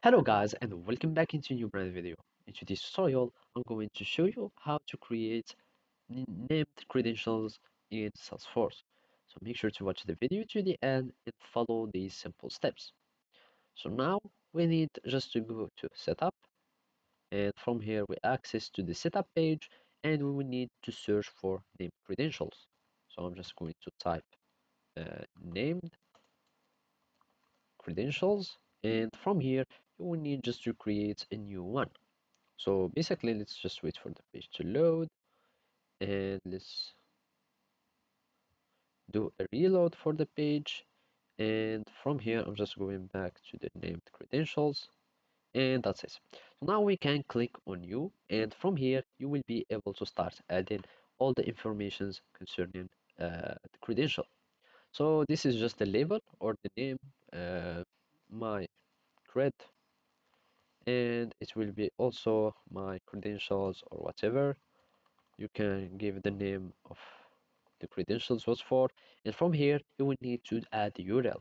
Hello guys and welcome back into a new brand video. In today's tutorial, I'm going to show you how to create named credentials in Salesforce. So make sure to watch the video to the end and follow these simple steps. So now we need just to go to setup, and from here we access to the setup page, and we will need to search for named credentials. So I'm just going to type named credentials, and from here you will need just to create a new one. So basically, let's just wait for the page to load, and let's do a reload for the page. And from here, I'm just going back to the named credentials, and that's it. So now we can click on new, and from here, you will be able to start adding all the informations concerning the credential. So this is just the label or the name, my cred, and it will be also my credentials or whatever. You can give the name of the credentials was for, and from here you will need to add the URL,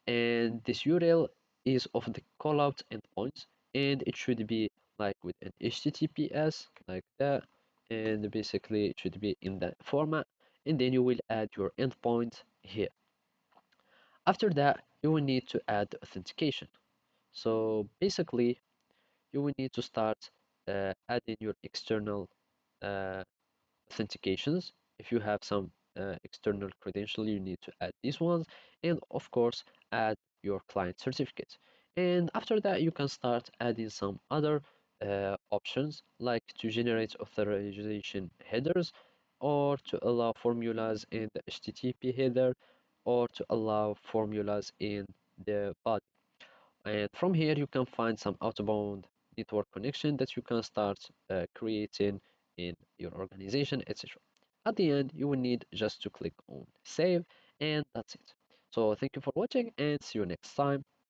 and this URL is of the callout endpoints, and it should be like with an HTTPS like that, and basically it should be in that format, and then you will add your endpoint here. After that, you will need to add the authentication. So basically you will need to start adding your external uh, authentications. If you have some external credential, you need to add these ones, and of course, add your client certificate. And after that, you can start adding some other options, like to generate authorization headers, or to allow formulas in the HTTP header, or to allow formulas in the body. And from here, you can find some outbound network connection that you can start creating in your organization, etc. At the end, you will need just to click on save, and that's it. So thank you for watching, and see you next time.